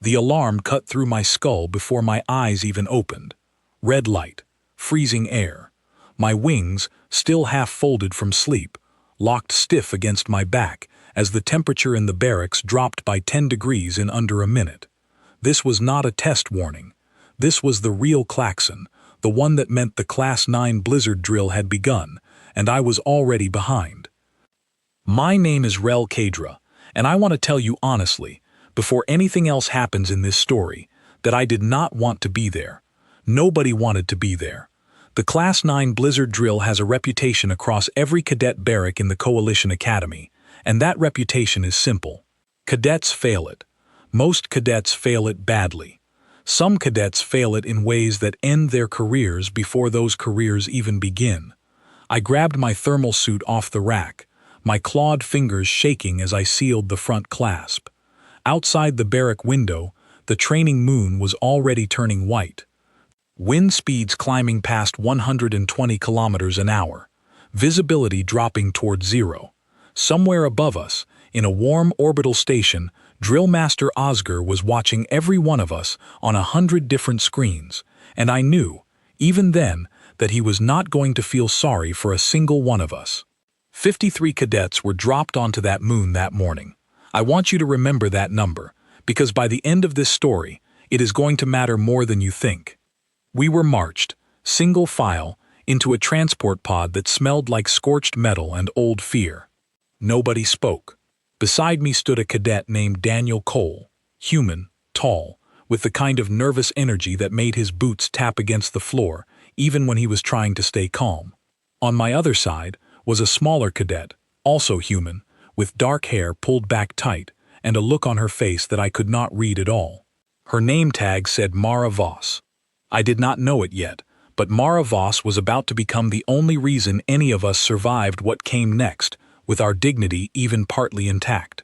The alarm cut through my skull before my eyes even opened. Red light, freezing air. My wings, still half folded from sleep, locked stiff against my back as the temperature in the barracks dropped by 10 degrees in under a minute. This was not a test warning. This was the real klaxon, the one that meant the Class 9 blizzard drill had begun, and I was already behind. My name is Rel Kadra, and I want to tell you honestly, before anything else happens in this story, that I did not want to be there. Nobody wanted to be there. The Class 9 blizzard drill has a reputation across every cadet barrack in the Coalition Academy, and that reputation is simple. Cadets fail it. Most cadets fail it badly. Some cadets fail it in ways that end their careers before those careers even begin. I grabbed my thermal suit off the rack, my clawed fingers shaking as I sealed the front clasp. Outside the barrack window, the training moon was already turning white. Wind speeds climbing past 120 kilometers an hour. Visibility dropping toward zero. Somewhere above us, in a warm orbital station, Drill Master Osger was watching every one of us on 100 different screens, and I knew, even then, that he was not going to feel sorry for a single one of us. 53 cadets were dropped onto that moon that morning. I want you to remember that number, because by the end of this story, it is going to matter more than you think. We were marched, single file, into a transport pod that smelled like scorched metal and old fear. Nobody spoke. Beside me stood a cadet named Daniel Cole, human, tall, with the kind of nervous energy that made his boots tap against the floor, even when he was trying to stay calm. On my other side was a smaller cadet, also human, with dark hair pulled back tight and a look on her face that I could not read at all. Her name tag said Mara Voss. I did not know it yet, but Mara Voss was about to become the only reason any of us survived what came next, with our dignity even partly intact.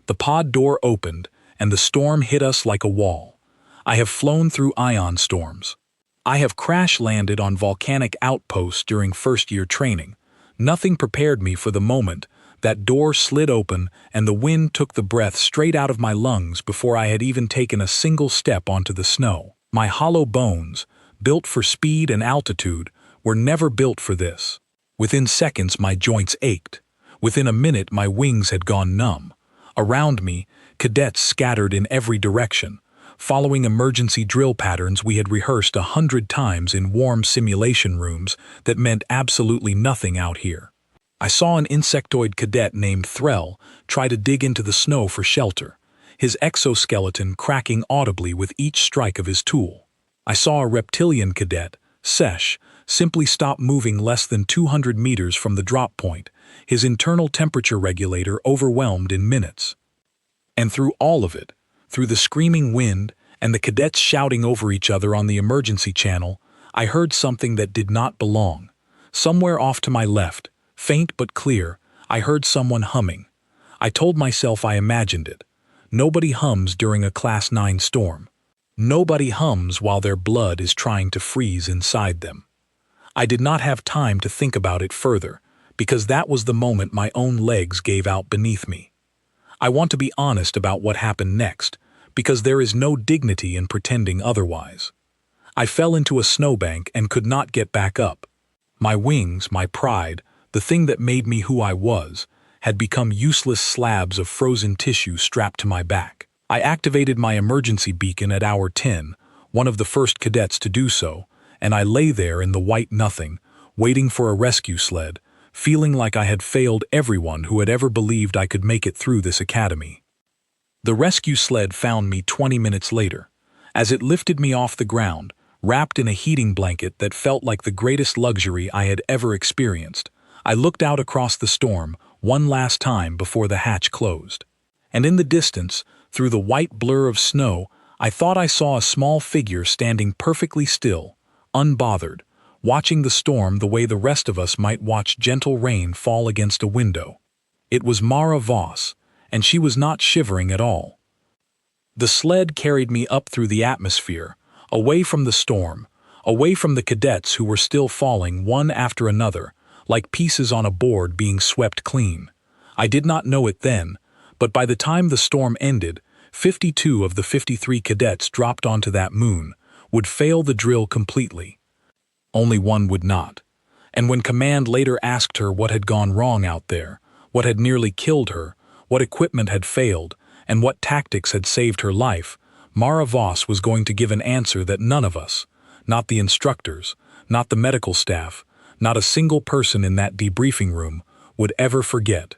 The pod door opened, and the storm hit us like a wall. I have flown through ion storms. I have crash-landed on volcanic outposts during first-year training. Nothing prepared me for the moment. That door slid open, and the wind took the breath straight out of my lungs before I had even taken a single step onto the snow. My hollow bones, built for speed and altitude, were never built for this. Within seconds, my joints ached. Within a minute, my wings had gone numb. Around me, cadets scattered in every direction, following emergency drill patterns we had rehearsed 100 times in warm simulation rooms that meant absolutely nothing out here. I saw an insectoid cadet named Threll try to dig into the snow for shelter, his exoskeleton cracking audibly with each strike of his tool. I saw a reptilian cadet, Sesh, simply stop moving less than 200 meters from the drop point, his internal temperature regulator overwhelmed in minutes. And through all of it, through the screaming wind and the cadets shouting over each other on the emergency channel, I heard something that did not belong. Somewhere off to my left, faint but clear, I heard someone humming. I told myself I imagined it. Nobody hums during a Class 9 storm. Nobody hums while their blood is trying to freeze inside them. I did not have time to think about it further, because that was the moment my own legs gave out beneath me. I want to be honest about what happened next, because there is no dignity in pretending otherwise. I fell into a snowbank and could not get back up. My wings, my pride, the thing that made me who I was, had become useless slabs of frozen tissue strapped to my back. I activated my emergency beacon at hour 10, one of the first cadets to do so, and I lay there in the white nothing, waiting for a rescue sled, feeling like I had failed everyone who had ever believed I could make it through this academy. The rescue sled found me 20 minutes later. As it lifted me off the ground, wrapped in a heating blanket that felt like the greatest luxury I had ever experienced, I looked out across the storm one last time before the hatch closed. And in the distance, through the white blur of snow, I thought I saw a small figure standing perfectly still, unbothered, watching the storm the way the rest of us might watch gentle rain fall against a window. It was Mara Voss, and she was not shivering at all. The sled carried me up through the atmosphere, away from the storm, away from the cadets who were still falling one after another, like pieces on a board being swept clean. I did not know it then, but by the time the storm ended, 52 of the 53 cadets dropped onto that moon would fail the drill completely. Only one would not. And when Command later asked her what had gone wrong out there, what had nearly killed her, what equipment had failed, and what tactics had saved her life, Mara Voss was going to give an answer that none of us, not the instructors, not the medical staff, not a single person in that debriefing room, would ever forget.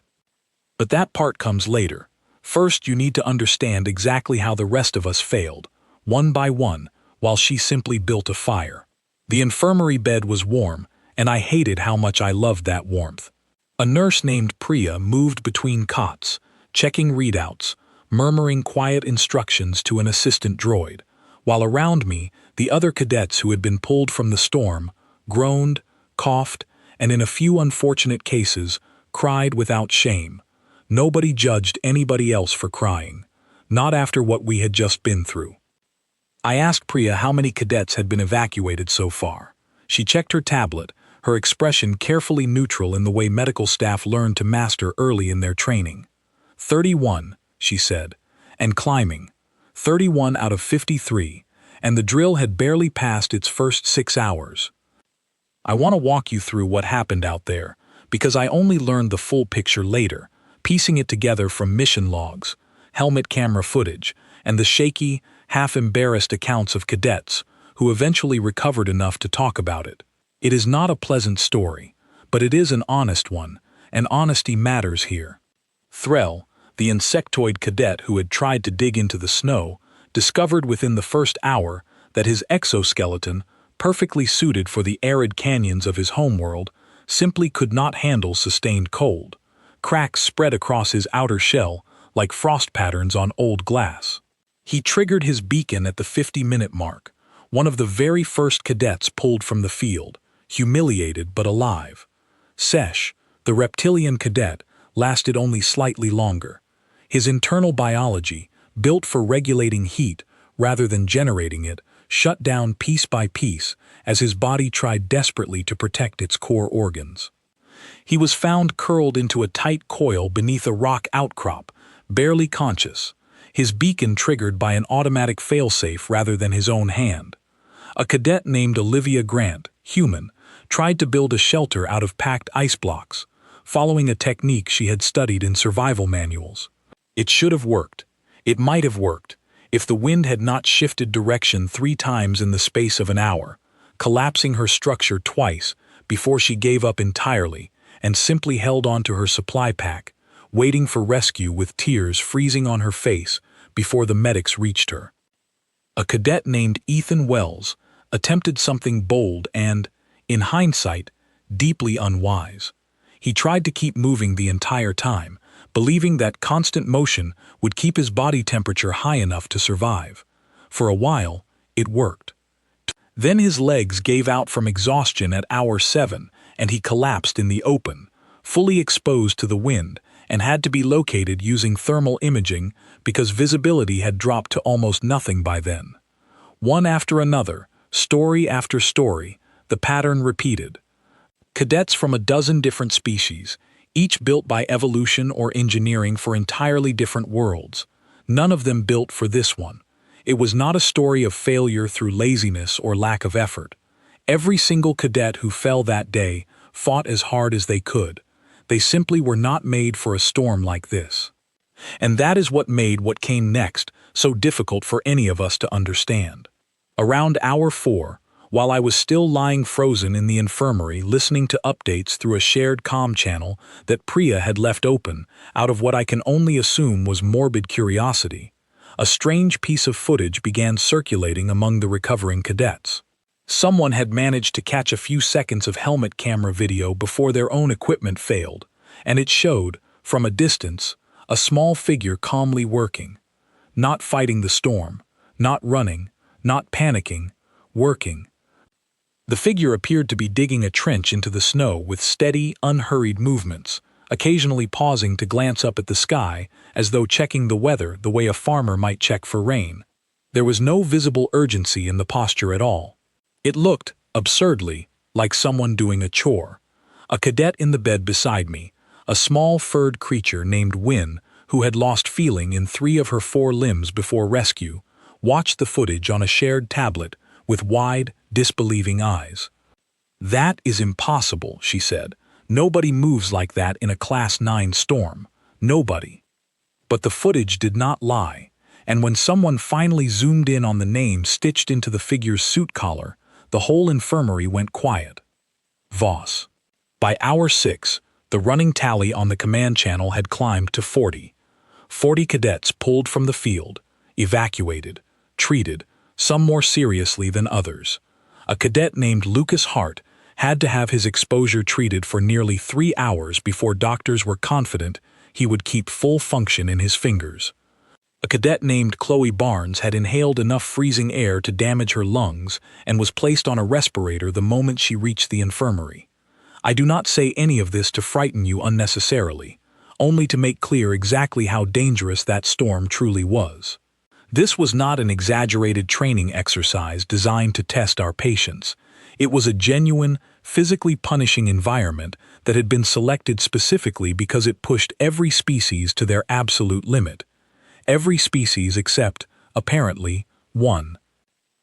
But that part comes later. First, you need to understand exactly how the rest of us failed, one by one, while she simply built a fire. The infirmary bed was warm, and I hated how much I loved that warmth. A nurse named Priya moved between cots, checking readouts, murmuring quiet instructions to an assistant droid, while around me, the other cadets who had been pulled from the storm groaned, coughed, and in a few unfortunate cases, cried without shame. Nobody judged anybody else for crying, not after what we had just been through. I asked Priya how many cadets had been evacuated so far. She checked her tablet, her expression carefully neutral in the way medical staff learned to master early in their training. 31, she said, and climbing. 31 out of 53, and the drill had barely passed its first 6 hours. I want to walk you through what happened out there, because I only learned the full picture later, piecing it together from mission logs, helmet camera footage, and the shaky, half-embarrassed accounts of cadets who eventually recovered enough to talk about it. It is not a pleasant story, but it is an honest one, and honesty matters here. Threll, the insectoid cadet who had tried to dig into the snow, discovered within the first hour that his exoskeleton, perfectly suited for the arid canyons of his homeworld, simply could not handle sustained cold. Cracks spread across his outer shell like frost patterns on old glass. He triggered his beacon at the 50-minute mark, one of the very first cadets pulled from the field, humiliated but alive. Sesh, the reptilian cadet, lasted only slightly longer. His internal biology, built for regulating heat rather than generating it, shut down piece by piece as his body tried desperately to protect its core organs. He was found curled into a tight coil beneath a rock outcrop, barely conscious, his beacon triggered by an automatic failsafe rather than his own hand. A cadet named Olivia Grant, human, tried to build a shelter out of packed ice blocks, following a technique she had studied in survival manuals. It should have worked. It might have worked, if the wind had not shifted direction 3 times in the space of an hour, collapsing her structure twice before she gave up entirely and simply held onto her supply pack, waiting for rescue with tears freezing on her face before the medics reached her. A cadet named Ethan Wells attempted something bold and, in hindsight, deeply unwise. He tried to keep moving the entire time, believing that constant motion would keep his body temperature high enough to survive. For a while, it worked. Then his legs gave out from exhaustion at hour 7, and he collapsed in the open, fully exposed to the wind, and had to be located using thermal imaging because visibility had dropped to almost nothing by then. One after another, story after story, the pattern repeated. Cadets from a dozen different species, each built by evolution or engineering for entirely different worlds. None of them built for this one. It was not a story of failure through laziness or lack of effort. Every single cadet who fell that day fought as hard as they could. They simply were not made for a storm like this. And that is what made what came next so difficult for any of us to understand. Around hour 4, while I was still lying frozen in the infirmary listening to updates through a shared comm channel that Priya had left open out of what I can only assume was morbid curiosity, a strange piece of footage began circulating among the recovering cadets. Someone had managed to catch a few seconds of helmet camera video before their own equipment failed, and it showed, from a distance, a small figure calmly working, not fighting the storm, not running, not panicking, working. The figure appeared to be digging a trench into the snow with steady, unhurried movements, occasionally pausing to glance up at the sky as though checking the weather the way a farmer might check for rain. There was no visible urgency in the posture at all. It looked, absurdly, like someone doing a chore. A cadet in the bed beside me, a small furred creature named Wynn, who had lost feeling in 3 of her 4 limbs before rescue, watched the footage on a shared tablet with wide, disbelieving eyes. "That is impossible," she said. "Nobody moves like that in a Class 9 storm. Nobody." But the footage did not lie, and when someone finally zoomed in on the name stitched into the figure's suit collar, the whole infirmary went quiet. Voss. By hour 6, the running tally on the command channel had climbed to 40. 40 cadets pulled from the field, evacuated, treated, some more seriously than others. A cadet named Lucas Hart had to have his exposure treated for nearly 3 hours before doctors were confident he would keep full function in his fingers. A cadet named Chloe Barnes had inhaled enough freezing air to damage her lungs and was placed on a respirator the moment she reached the infirmary. I do not say any of this to frighten you unnecessarily, only to make clear exactly how dangerous that storm truly was. This was not an exaggerated training exercise designed to test our patience. It was a genuine, physically punishing environment that had been selected specifically because it pushed every species to their absolute limit. Every species except, apparently, one.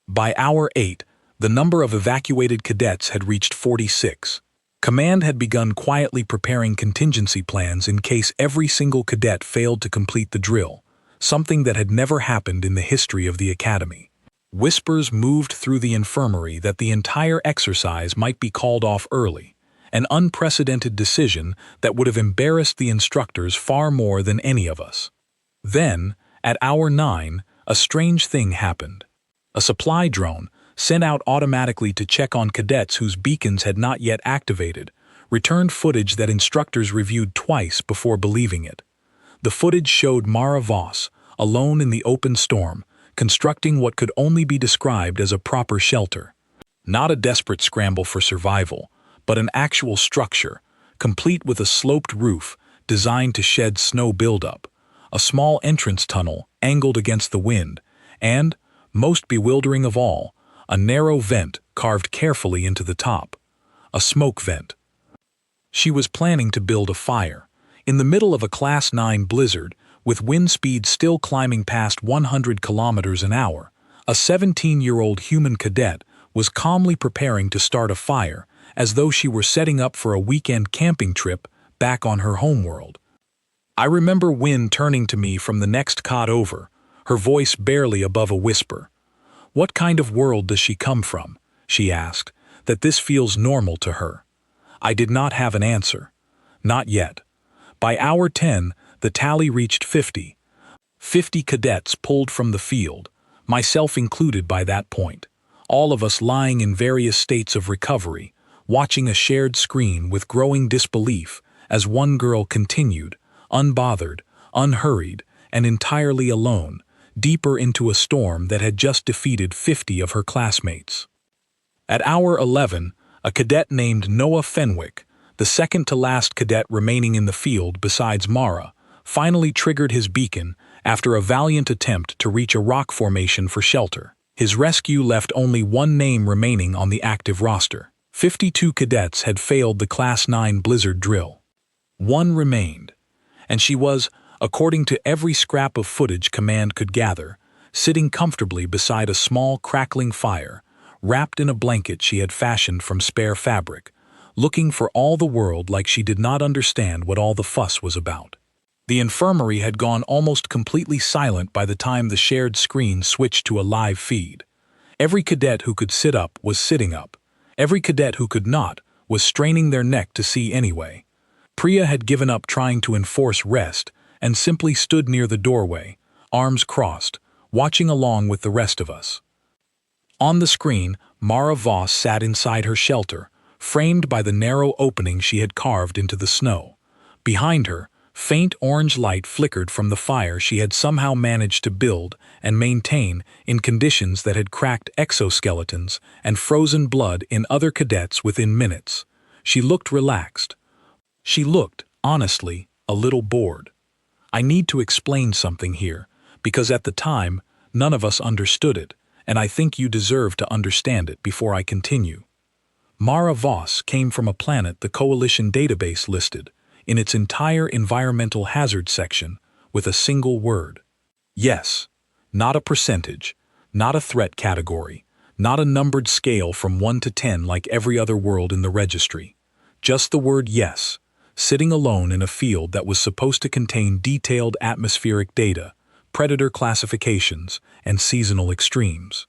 By hour 8, the number of evacuated cadets had reached 46. Command had begun quietly preparing contingency plans in case every single cadet failed to complete the drill, something that had never happened in the history of the academy. Whispers moved through the infirmary that the entire exercise might be called off early, an unprecedented decision that would have embarrassed the instructors far more than any of us. Then, at hour 9, a strange thing happened. A supply drone, sent out automatically to check on cadets whose beacons had not yet activated, returned footage that instructors reviewed twice before believing it. The footage showed Mara Voss, alone in the open storm, constructing what could only be described as a proper shelter. Not a desperate scramble for survival, but an actual structure, complete with a sloped roof designed to shed snow buildup, a small entrance tunnel angled against the wind, and, most bewildering of all, a narrow vent carved carefully into the top. A smoke vent. She was planning to build a fire, in the middle of a Class 9 blizzard, with wind speed still climbing past 100 kilometers an hour. A 17-year-old human cadet was calmly preparing to start a fire, as though she were setting up for a weekend camping trip back on her homeworld. I remember Wynne turning to me from the next cot over, her voice barely above a whisper. "What kind of world does she come from?" she asked, "that this feels normal to her?" I did not have an answer. Not yet. By hour 10, the tally reached 50. 50 cadets pulled from the field, myself included by that point, all of us lying in various states of recovery, watching a shared screen with growing disbelief as one girl continued, unbothered, unhurried, and entirely alone, deeper into a storm that had just defeated 50 of her classmates. At hour 11, a cadet named Noah Fenwick, the second-to-last cadet remaining in the field besides Mara, finally triggered his beacon after a valiant attempt to reach a rock formation for shelter. His rescue left only one name remaining on the active roster. 52 cadets had failed the Class 9 blizzard drill. One remained, and she was, according to every scrap of footage Command could gather, sitting comfortably beside a small crackling fire, wrapped in a blanket she had fashioned from spare fabric, looking for all the world like she did not understand what all the fuss was about. The infirmary had gone almost completely silent by the time the shared screen switched to a live feed. Every cadet who could sit up was sitting up. Every cadet who could not was straining their neck to see anyway. Priya had given up trying to enforce rest and simply stood near the doorway, arms crossed, watching along with the rest of us. On the screen, Mara Voss sat inside her shelter, framed by the narrow opening she had carved into the snow. Behind her, faint orange light flickered from the fire she had somehow managed to build and maintain in conditions that had cracked exoskeletons and frozen blood in other cadets within minutes. She looked relaxed. She looked, honestly, a little bored. I need to explain something here, because at the time, none of us understood it, and I think you deserve to understand it before I continue. Mara Voss came from a planet the Coalition database listed, in its entire environmental hazard section, with a single word. Yes. Not a percentage, not a threat category, not a numbered scale from 1 to 10 like every other world in the registry. Just the word yes, sitting alone in a field that was supposed to contain detailed atmospheric data, predator classifications, and seasonal extremes.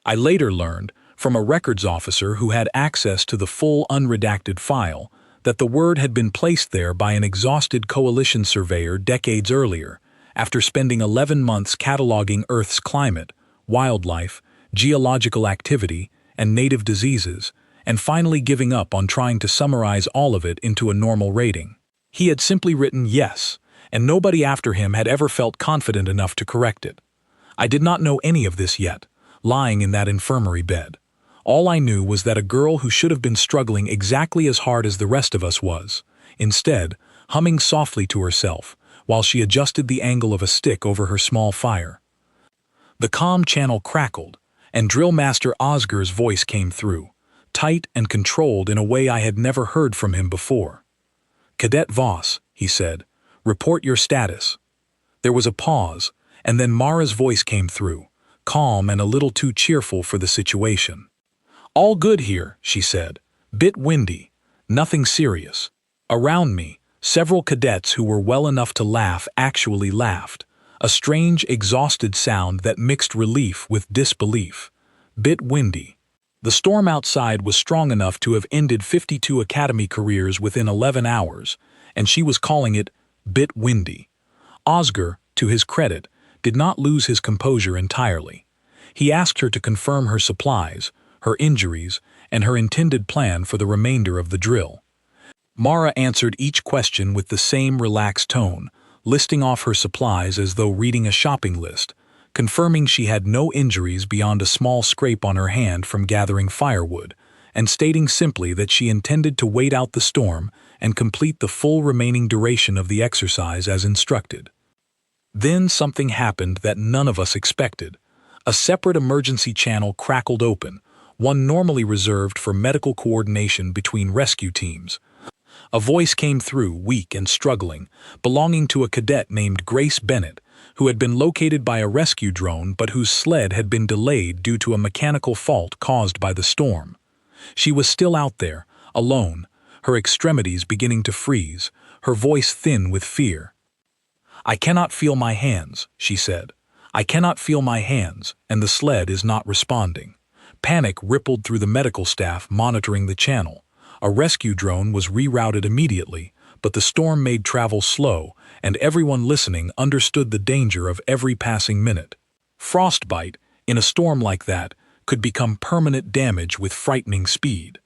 I later learned, from a records officer who had access to the full unredacted file, that the word had been placed there by an exhausted coalition surveyor decades earlier, after spending 11 months cataloging Earth's climate, wildlife, geological activity, and native diseases, and finally giving up on trying to summarize all of it into a normal rating. He had simply written yes, and nobody after him had ever felt confident enough to correct it. I did not know any of this yet, lying in that infirmary bed. All I knew was that a girl who should have been struggling exactly as hard as the rest of us was, instead, humming softly to herself, while she adjusted the angle of a stick over her small fire. The comm channel crackled, and Drill Master Osger's voice came through, tight and controlled in a way I had never heard from him before. "Cadet Voss," he said, "report your status." There was a pause, and then Mara's voice came through, calm and a little too cheerful for the situation. "All good here," she said. "Bit windy. Nothing serious." Around me, several cadets who were well enough to laugh actually laughed, a strange, exhausted sound that mixed relief with disbelief. Bit windy. The storm outside was strong enough to have ended 52 academy careers within 11 hours, and she was calling it bit windy. Osger, to his credit, did not lose his composure entirely. He asked her to confirm her supplies, her injuries, and her intended plan for the remainder of the drill. Mara answered each question with the same relaxed tone, listing off her supplies as though reading a shopping list, confirming she had no injuries beyond a small scrape on her hand from gathering firewood, and stating simply that she intended to wait out the storm and complete the full remaining duration of the exercise as instructed. Then something happened that none of us expected. A separate emergency channel crackled open, one normally reserved for medical coordination between rescue teams. A voice came through, weak and struggling, belonging to a cadet named Grace Bennett, who had been located by a rescue drone but whose sled had been delayed due to a mechanical fault caused by the storm. She was still out there, alone, her extremities beginning to freeze, her voice thin with fear. "I cannot feel my hands," she said. "I cannot feel my hands, and the sled is not responding." Panic rippled through the medical staff monitoring the channel. A rescue drone was rerouted immediately, but the storm made travel slow, and everyone listening understood the danger of every passing minute. Frostbite, in a storm like that, could become permanent damage with frightening speed.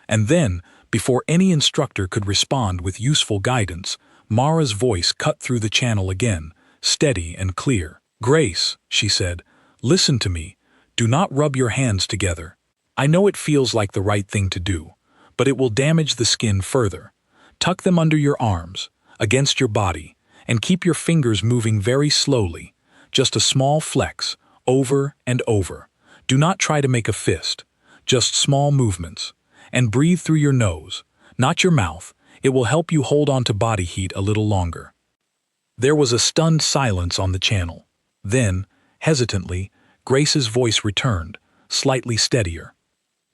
And then, before any instructor could respond with useful guidance, Mara's voice cut through the channel again, steady and clear. "Grace," she said, "listen to me. Do not rub your hands together. I know it feels like the right thing to do, but it will damage the skin further. Tuck them under your arms, against your body, and keep your fingers moving very slowly, just a small flex, over and over. Do not try to make a fist, just small movements. And breathe through your nose, not your mouth. It will help you hold on to body heat a little longer." There was a stunned silence on the channel. Then, hesitantly, Grace's voice returned, slightly steadier.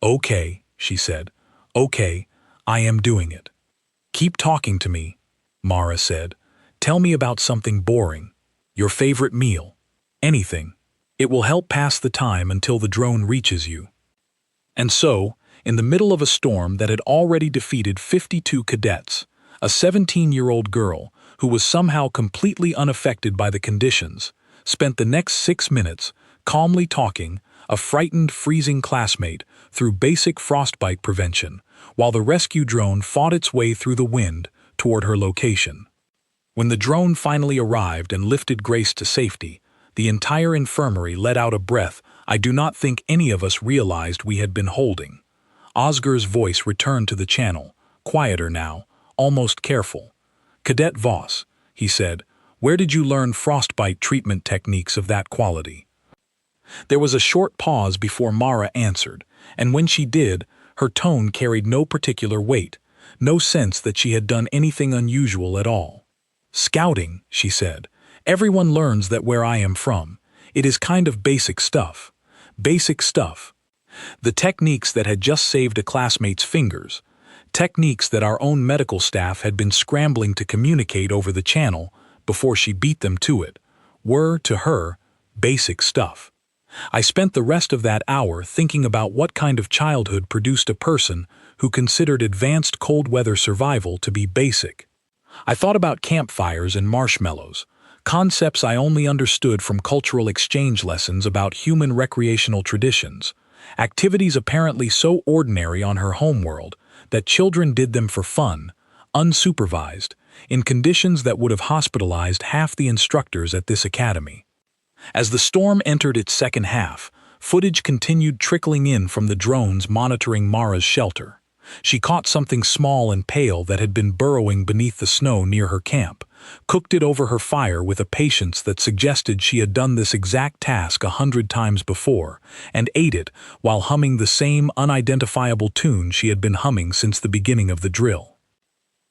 "Okay," she said. "Okay, I am doing it." "Keep talking to me," Mara said. "Tell me about something boring. Your favorite meal. Anything. It will help pass the time until the drone reaches you." And so, in the middle of a storm that had already defeated 52 cadets, a 17-year-old girl, who was somehow completely unaffected by the conditions, spent the next 6 minutes calmly talking a frightened, freezing classmate through basic frostbite prevention, while the rescue drone fought its way through the wind toward her location. When the drone finally arrived and lifted Grace to safety, the entire infirmary let out a breath I do not think any of us realized we had been holding. Osger's voice returned to the channel, quieter now, almost careful. "Cadet Voss," he said, "where did you learn frostbite treatment techniques of that quality?" There was a short pause before Mara answered, and when she did, her tone carried no particular weight, no sense that she had done anything unusual at all. "Scouting," she said, Everyone learns that where I am from, it is kind of basic stuff. Basic stuff. The techniques that had just saved a classmate's fingers, techniques that our own medical staff had been scrambling to communicate over the channel before she beat them to it, were, to her, basic stuff. I spent the rest of that hour thinking about what kind of childhood produced a person who considered advanced cold weather survival to be basic. I thought about campfires and marshmallows, concepts I only understood from cultural exchange lessons about human recreational traditions, activities apparently so ordinary on her homeworld that children did them for fun, unsupervised, in conditions that would have hospitalized half the instructors at this academy. As the storm entered its second half, footage continued trickling in from the drones monitoring Mara's shelter. She caught something small and pale that had been burrowing beneath the snow near her camp, cooked it over her fire with a patience that suggested she had done this exact task 100 times before, and ate it while humming the same unidentifiable tune she had been humming since the beginning of the drill.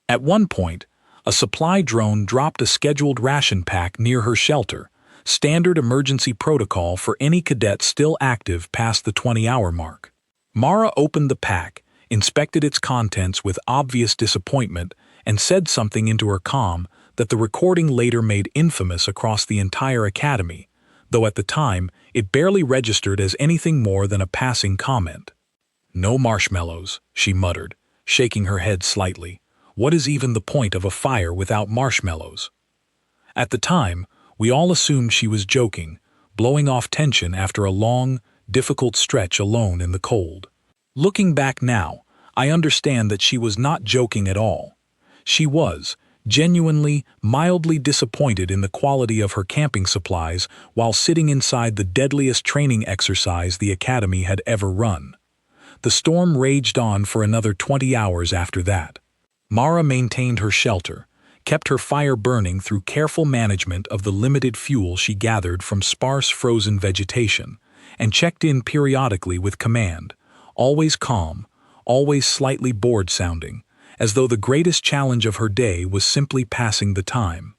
At one point, a supply drone dropped a scheduled ration pack near her shelter, standard emergency protocol for any cadet still active past the 20-hour mark. Mara opened the pack, inspected its contents with obvious disappointment, and said something into her comm that the recording later made infamous across the entire academy, though at the time it barely registered as anything more than a passing comment. "No marshmallows," she muttered, shaking her head slightly. "What is even the point of a fire without marshmallows?" At the time, we all assumed she was joking, blowing off tension after a long, difficult stretch alone in the cold. Looking back now, I understand that she was not joking at all. She was, genuinely, mildly disappointed in the quality of her camping supplies while sitting inside the deadliest training exercise the academy had ever run. The storm raged on for another 20 hours after that. Mara maintained her shelter, kept her fire burning through careful management of the limited fuel she gathered from sparse frozen vegetation, and checked in periodically with command, always calm, always slightly bored-sounding, as though the greatest challenge of her day was simply passing the time.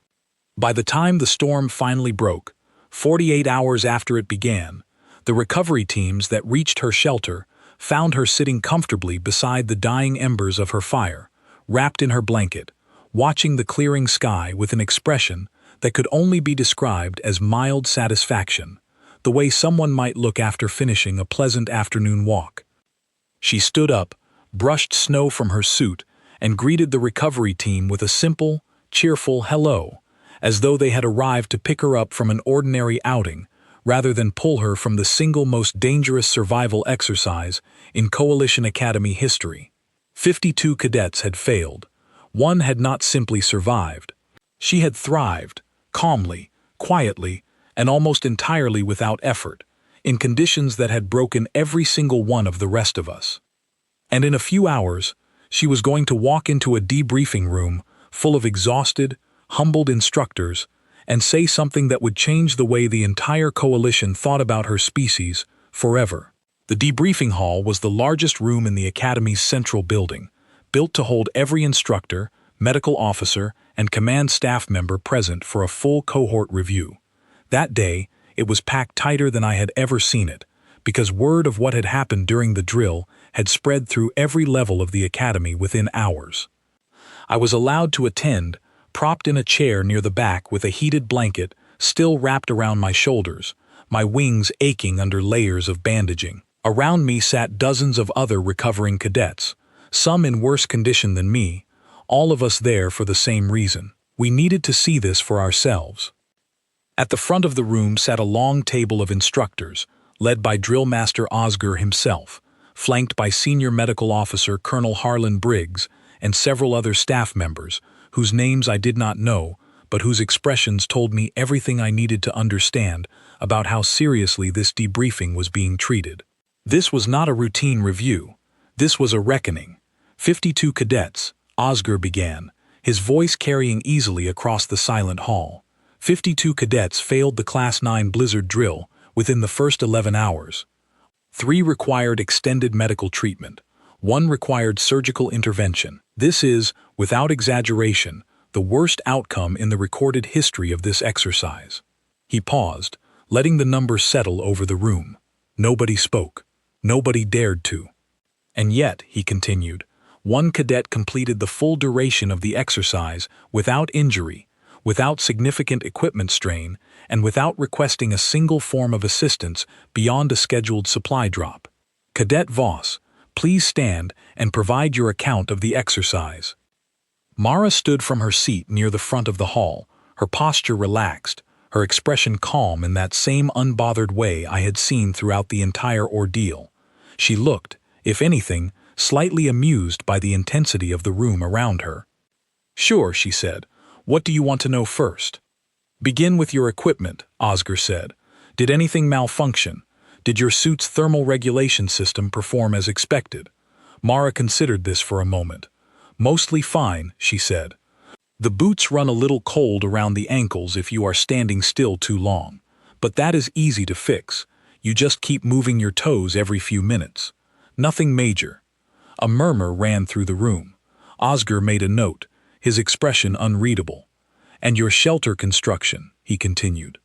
By the time the storm finally broke, 48 hours after it began, the recovery teams that reached her shelter found her sitting comfortably beside the dying embers of her fire, wrapped in her blanket, watching the clearing sky with an expression that could only be described as mild satisfaction, the way someone might look after finishing a pleasant afternoon walk. She stood up, brushed snow from her suit, and greeted the recovery team with a simple, cheerful hello, as though they had arrived to pick her up from an ordinary outing, rather than pull her from the single most dangerous survival exercise in Coalition Academy history. 52 cadets had failed. One had not simply survived. She had thrived, calmly, quietly, and almost entirely without effort, in conditions that had broken every single one of the rest of us. And in a few hours, she was going to walk into a debriefing room full of exhausted, humbled instructors and say something that would change the way the entire coalition thought about her species forever. The debriefing hall was the largest room in the Academy's central building, built to hold every instructor, medical officer, and command staff member present for a full cohort review. That day, it was packed tighter than I had ever seen it, because word of what had happened during the drill had spread through every level of the academy within hours. I was allowed to attend, propped in a chair near the back with a heated blanket still wrapped around my shoulders, my wings aching under layers of bandaging. Around me sat dozens of other recovering cadets, some in worse condition than me, all of us there for the same reason. We needed to see this for ourselves. At the front of the room sat a long table of instructors, led by Drill Master Oscar himself, flanked by Senior Medical Officer Colonel Harlan Briggs and several other staff members, whose names I did not know, but whose expressions told me everything I needed to understand about how seriously this debriefing was being treated. This was not a routine review. This was a reckoning. 52 cadets, Oscar began, his voice carrying easily across the silent hall. 52 cadets failed the Class 9 Blizzard drill within the first 11 hours. 3 required extended medical treatment. 1 required surgical intervention. This is, without exaggeration, the worst outcome in the recorded history of this exercise. He paused, letting the numbers settle over the room. Nobody spoke. Nobody dared to. And yet, he continued, one cadet completed the full duration of the exercise without injury, without significant equipment strain, and without requesting a single form of assistance beyond a scheduled supply drop. Cadet Voss, please stand and provide your account of the exercise. Mara stood from her seat near the front of the hall, her posture relaxed, her expression calm in that same unbothered way I had seen throughout the entire ordeal. She looked, if anything, slightly amused by the intensity of the room around her. Sure, she said. What do you want to know first? Begin with your equipment, Oscar said. Did anything malfunction? Did your suit's thermal regulation system perform as expected? Mara considered this for a moment. Mostly fine, she said. The boots run a little cold around the ankles if you are standing still too long. But that is easy to fix. You just keep moving your toes every few minutes. Nothing major. A murmur ran through the room. Oscar made a note, his expression unreadable. And your shelter construction, he continued.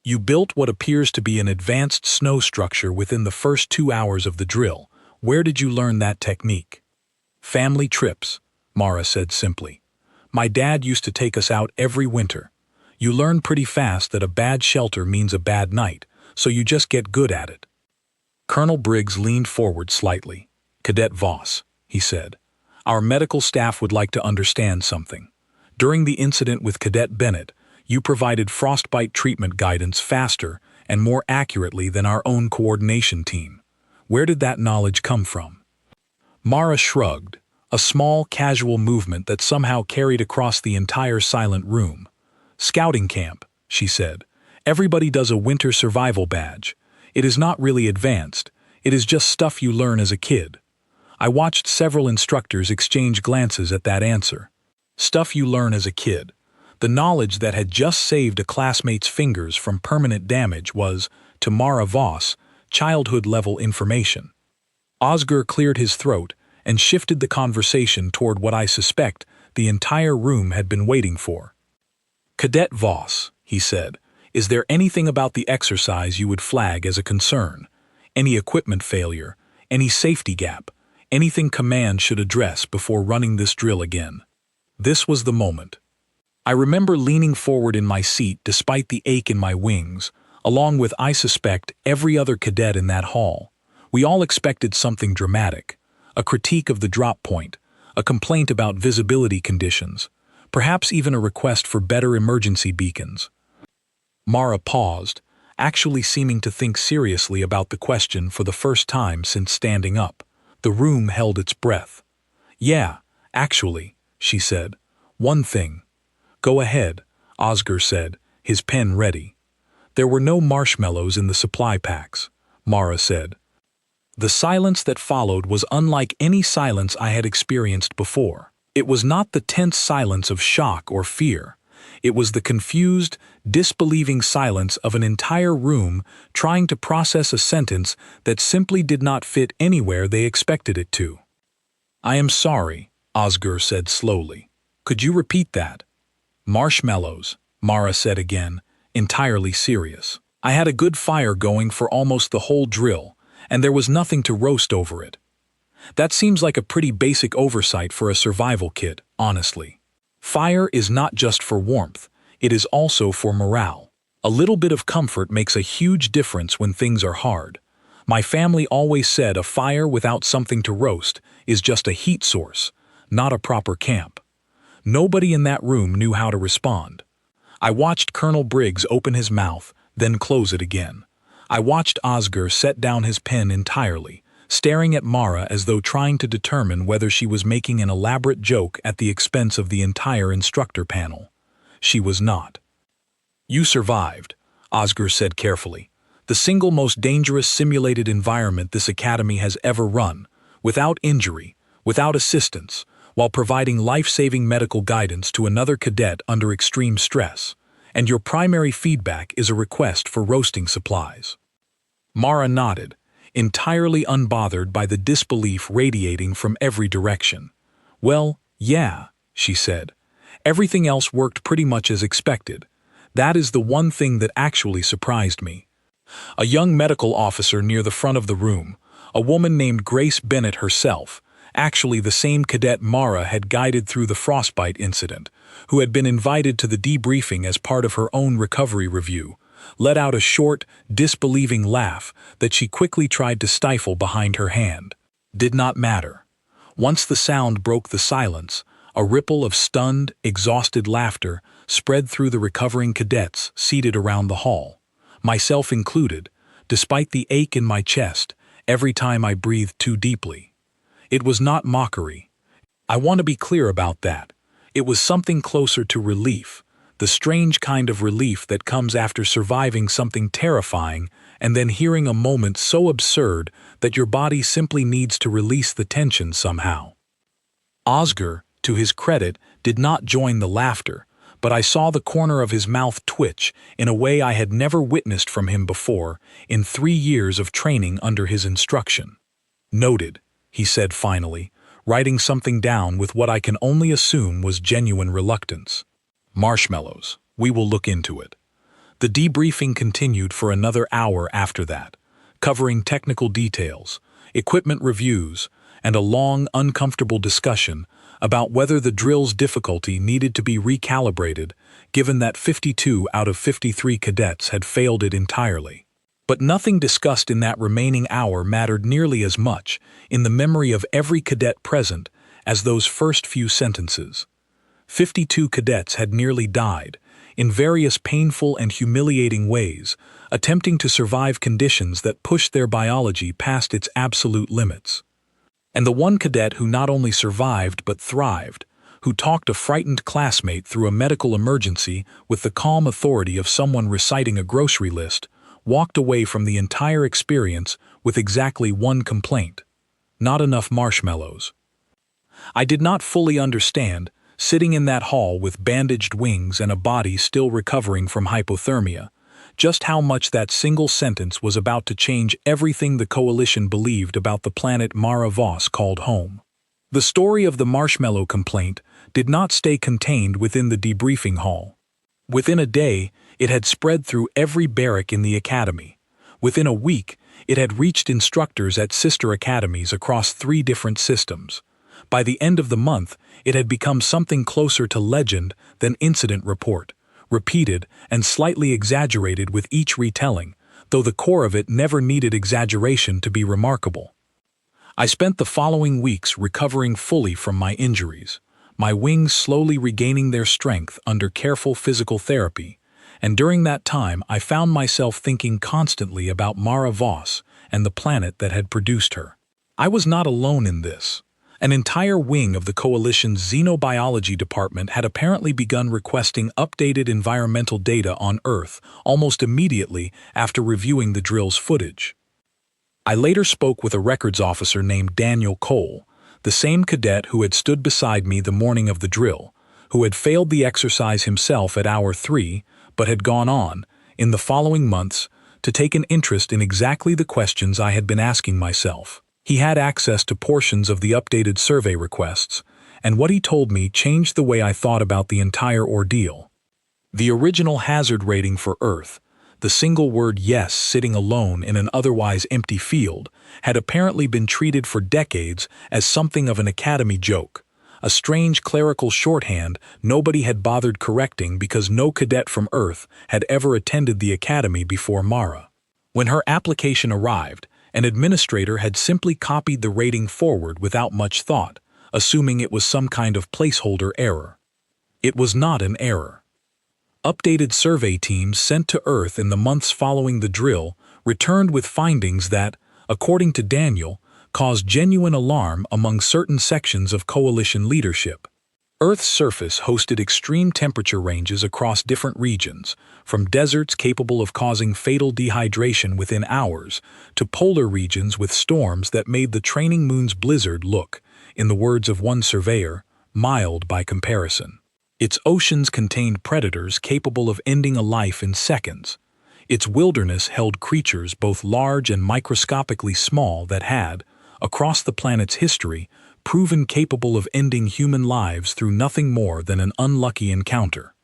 You built what appears to be an advanced snow structure within the first 2 hours of the drill. Where did you learn that technique? Family trips, Mara said simply. My dad used to take us out every winter. You learn pretty fast that a bad shelter means a bad night, so you just get good at it. Colonel Briggs leaned forward slightly. Cadet Voss, he said, our medical staff would like to understand something. During the incident with Cadet Bennett, you provided frostbite treatment guidance faster and more accurately than our own coordination team. Where did that knowledge come from? Mara shrugged, a small, casual movement that somehow carried across the entire silent room. Scouting camp, she said. Everybody does a winter survival badge. It is not really advanced. It is just stuff you learn as a kid. I watched several instructors exchange glances at that answer. Stuff you learn as a kid. The knowledge that had just saved a classmate's fingers from permanent damage was, to Mara Voss, childhood-level information. Oscar cleared his throat and shifted the conversation toward what I suspect the entire room had been waiting for. Cadet Voss, he said, is there anything about the exercise you would flag as a concern? Any equipment failure? Any safety gap? Anything command should address before running this drill again? This was the moment. I remember leaning forward in my seat despite the ache in my wings, along with, I suspect, every other cadet in that hall. We all expected something dramatic, a critique of the drop point, a complaint about visibility conditions, perhaps even a request for better emergency beacons. Mara paused, actually seeming to think seriously about the question for the first time since standing up. The room held its breath. Yeah, actually, she said. One thing. Go ahead, Oscar said, his pen ready. There were no marshmallows in the supply packs, Mara said. The silence that followed was unlike any silence I had experienced before. It was not the tense silence of shock or fear. It was the confused, disbelieving silence of an entire room trying to process a sentence that simply did not fit anywhere they expected it to. I am sorry, Oscar said slowly. Could you repeat that? Marshmallows, Mara said again, entirely serious. I had a good fire going for almost the whole drill, and there was nothing to roast over it. That seems like a pretty basic oversight for a survival kit, honestly. Fire is not just for warmth, it is also for morale. A little bit of comfort makes a huge difference when things are hard. My family always said a fire without something to roast is just a heat source, not a proper camp. Nobody in that room knew how to respond. I watched Colonel Briggs open his mouth, then close it again. I watched Oscar set down his pen entirely, staring at Mara as though trying to determine whether she was making an elaborate joke at the expense of the entire instructor panel. She was not. You survived, Oscar said carefully. The single most dangerous simulated environment this academy has ever run, without injury, without assistance, while providing life-saving medical guidance to another cadet under extreme stress, and your primary feedback is a request for roasting supplies. Mara nodded, entirely unbothered by the disbelief radiating from every direction. Well, yeah, she said, Everything else worked pretty much as expected. That is the one thing that actually surprised me. A young medical officer near the front of the room, a woman named Grace Bennett herself, actually the same cadet Mara had guided through the frostbite incident, who had been invited to the debriefing as part of her own recovery review, let out a short, disbelieving laugh that she quickly tried to stifle behind her hand. Did not matter. Once the sound broke the silence, a ripple of stunned, exhausted laughter spread through the recovering cadets seated around the hall, myself included, despite the ache in my chest every time I breathed too deeply. It was not mockery. I want to be clear about that. It was something closer to relief, the strange kind of relief that comes after surviving something terrifying and then hearing a moment so absurd that your body simply needs to release the tension somehow. Oscar, to his credit, did not join the laughter, but I saw the corner of his mouth twitch in a way I had never witnessed from him before in 3 years of training under his instruction. "Noted," he said finally, writing something down with what I can only assume was genuine reluctance. "Marshmallows. We will look into it." The debriefing continued for another hour after that, covering technical details, equipment reviews, and a long, uncomfortable discussion about whether the drill's difficulty needed to be recalibrated, given that 52 out of 53 cadets had failed it entirely. But nothing discussed in that remaining hour mattered nearly as much in the memory of every cadet present as those first few sentences. 52 cadets had nearly died, in various painful and humiliating ways, attempting to survive conditions that pushed their biology past its absolute limits. And the one cadet who not only survived but thrived, who talked a frightened classmate through a medical emergency with the calm authority of someone reciting a grocery list, walked away from the entire experience with exactly one complaint: not enough marshmallows. I did not fully understand, sitting in that hall with bandaged wings and a body still recovering from hypothermia, just how much that single sentence was about to change everything the Coalition believed about the planet Mara Voss called home. The story of the Marshmallow complaint did not stay contained within the debriefing hall. Within a day, it had spread through every barrack in the academy. Within a week, it had reached instructors at sister academies across 3 different systems. By the end of the month, it had become something closer to legend than incident report, repeated and slightly exaggerated with each retelling, though the core of it never needed exaggeration to be remarkable. I spent the following weeks recovering fully from my injuries, my wings slowly regaining their strength under careful physical therapy, and during that time I found myself thinking constantly about Mara Voss and the planet that had produced her. I was not alone in this. An entire wing of the Coalition's Xenobiology department had apparently begun requesting updated environmental data on Earth almost immediately after reviewing the drill's footage. I later spoke with a records officer named Daniel Cole, the same cadet who had stood beside me the morning of the drill, who had failed the exercise himself at hour 3, but had gone on, in the following months, to take an interest in exactly the questions I had been asking myself. He had access to portions of the updated survey requests, and what he told me changed the way I thought about the entire ordeal. The original hazard rating for Earth, the single word yes sitting alone in an otherwise empty field, had apparently been treated for decades as something of an academy joke, a strange clerical shorthand nobody had bothered correcting because no cadet from Earth had ever attended the academy before Mara. When her application arrived, an administrator had simply copied the rating forward without much thought, assuming it was some kind of placeholder error. It was not an error. Updated survey teams sent to Earth in the months following the drill returned with findings that, according to Daniel, caused genuine alarm among certain sections of Coalition leadership. Earth's surface hosted extreme temperature ranges across different regions, from deserts capable of causing fatal dehydration within hours to polar regions with storms that made the training moon's blizzard look, in the words of one surveyor, mild by comparison. Its oceans contained predators capable of ending a life in seconds. Its wilderness held creatures both large and microscopically small that had, across the planet's history, proven capable of ending human lives through nothing more than an unlucky encounter.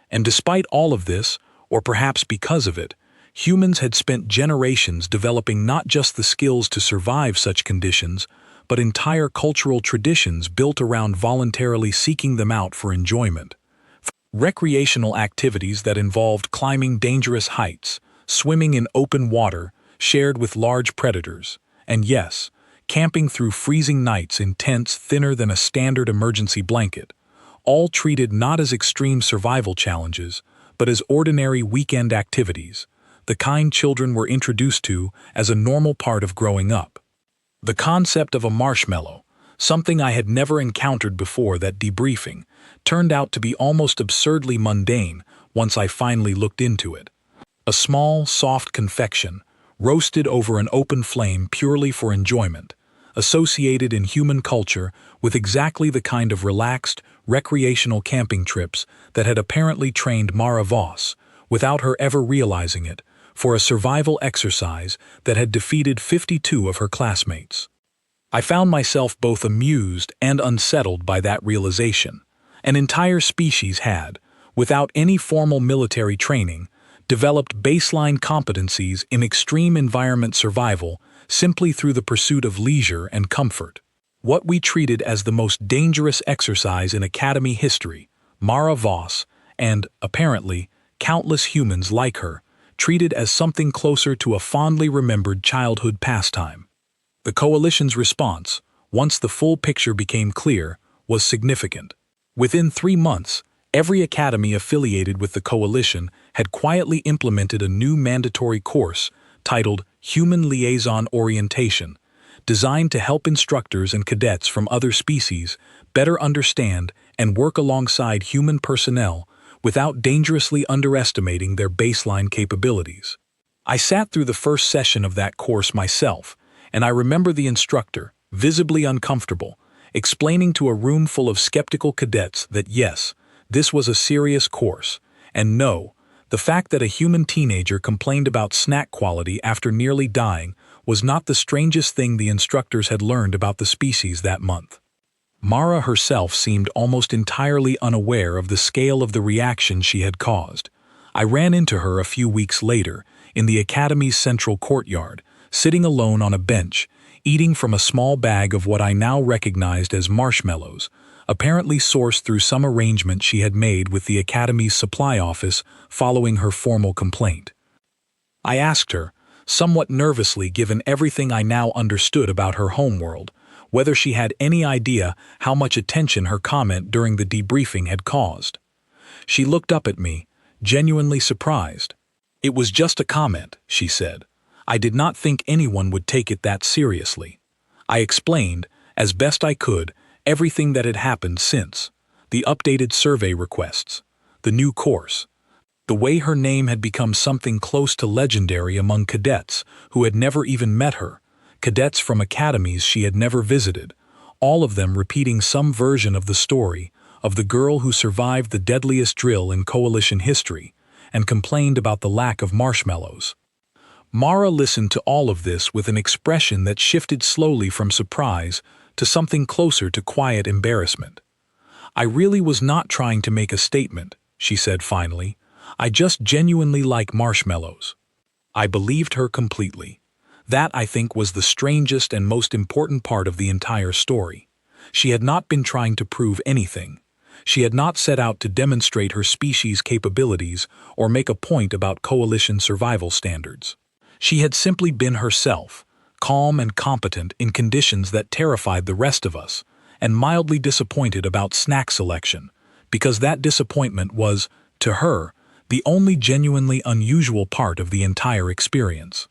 And despite all of this, or perhaps because of it, humans had spent generations developing not just the skills to survive such conditions, but entire cultural traditions built around voluntarily seeking them out for enjoyment. Recreational activities that involved climbing dangerous heights, swimming in open water shared with large predators, and yes, camping through freezing nights in tents thinner than a standard emergency blanket, all treated not as extreme survival challenges, but as ordinary weekend activities, the kind children were introduced to as a normal part of growing up. The concept of a marshmallow, something I had never encountered before that debriefing, turned out to be almost absurdly mundane once I finally looked into it. A small, soft confection, roasted over an open flame purely for enjoyment, associated in human culture with exactly the kind of relaxed, recreational camping trips that had apparently trained Mara Voss, without her ever realizing it, for a survival exercise that had defeated 52 of her classmates. I found myself both amused and unsettled by that realization. An entire species had, without any formal military training, developed baseline competencies in extreme environment survival simply through the pursuit of leisure and comfort. What we treated as the most dangerous exercise in Academy history, Mara Voss, and, apparently, countless humans like her, treated as something closer to a fondly remembered childhood pastime. The Coalition's response, once the full picture became clear, was significant. Within 3 months, every academy affiliated with the Coalition had quietly implemented a new mandatory course titled Human Liaison Orientation, designed to help instructors and cadets from other species better understand and work alongside human personnel without dangerously underestimating their baseline capabilities. I sat through the first session of that course myself, and I remember the instructor, visibly uncomfortable, explaining to a room full of skeptical cadets that yes, this was a serious course, and no, the fact that a human teenager complained about snack quality after nearly dying was not the strangest thing the instructors had learned about the species that month. Mara herself seemed almost entirely unaware of the scale of the reaction she had caused. I ran into her a few weeks later, in the Academy's central courtyard, sitting alone on a bench, eating from a small bag of what I now recognized as marshmallows, apparently sourced through some arrangement she had made with the Academy's supply office following her formal complaint. I asked her, somewhat nervously given everything I now understood about her homeworld, whether she had any idea how much attention her comment during the debriefing had caused. She looked up at me, genuinely surprised. "It was just a comment," she said. "I did not think anyone would take it that seriously." I explained, as best I could, everything that had happened since, the updated survey requests, the new course, the way her name had become something close to legendary among cadets who had never even met her, cadets from academies she had never visited, all of them repeating some version of the story of the girl who survived the deadliest drill in Coalition history and complained about the lack of marshmallows. Mara listened to all of this with an expression that shifted slowly from surprise to something closer to quiet embarrassment. "I really was not trying to make a statement," she said finally. "I just genuinely like marshmallows." I believed her completely. That, I think, was the strangest and most important part of the entire story. She had not been trying to prove anything. She had not set out to demonstrate her species' capabilities or make a point about Coalition survival standards. She had simply been herself, calm and competent in conditions that terrified the rest of us, and mildly disappointed about snack selection, because that disappointment was, to her, the only genuinely unusual part of the entire experience.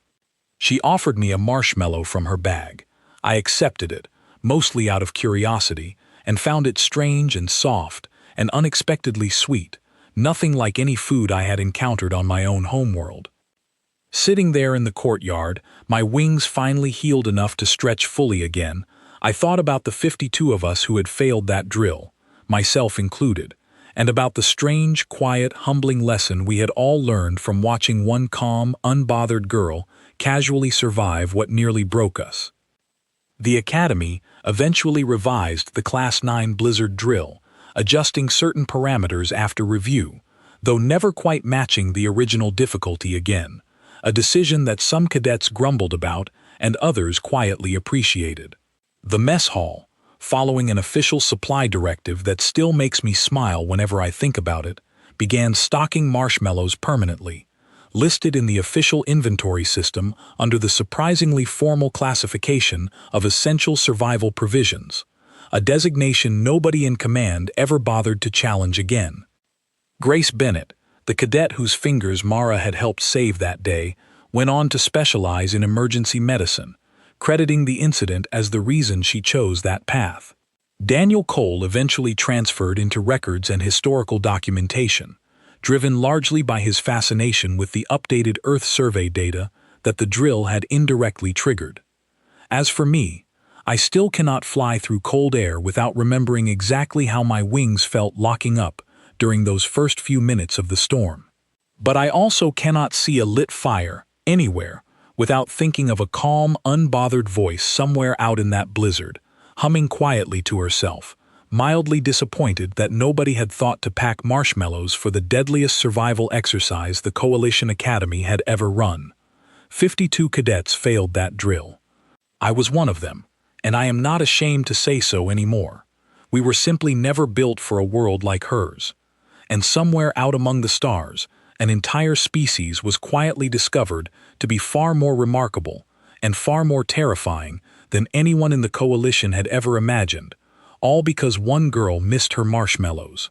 She offered me a marshmallow from her bag. I accepted it, mostly out of curiosity, and found it strange and soft and unexpectedly sweet, nothing like any food I had encountered on my own homeworld. Sitting there in the courtyard, my wings finally healed enough to stretch fully again, I thought about the 52 of us who had failed that drill, myself included, and about the strange, quiet, humbling lesson we had all learned from watching one calm, unbothered girl casually survive what nearly broke us. The Academy eventually revised the Class 9 Blizzard drill, adjusting certain parameters after review, though never quite matching the original difficulty again, a decision that some cadets grumbled about and others quietly appreciated. The mess hall, following an official supply directive that still makes me smile whenever I think about it, began stocking marshmallows permanently, listed in the official inventory system under the surprisingly formal classification of essential survival provisions, a designation nobody in command ever bothered to challenge again. Grace Bennett, the cadet whose fingers Mara had helped save that day, went on to specialize in emergency medicine, crediting the incident as the reason she chose that path. Daniel Cole eventually transferred into records and historical documentation, driven largely by his fascination with the updated Earth survey data that the drill had indirectly triggered. As for me, I still cannot fly through cold air without remembering exactly how my wings felt locking up during those first few minutes of the storm. But I also cannot see a lit fire anywhere without thinking of a calm, unbothered voice somewhere out in that blizzard, humming quietly to herself, mildly disappointed that nobody had thought to pack marshmallows for the deadliest survival exercise the Coalition Academy had ever run. 52 cadets failed that drill. I was one of them, and I am not ashamed to say so anymore. We were simply never built for a world like hers. And somewhere out among the stars, an entire species was quietly discovered to be far more remarkable and far more terrifying than anyone in the Coalition had ever imagined, all because one girl missed her marshmallows.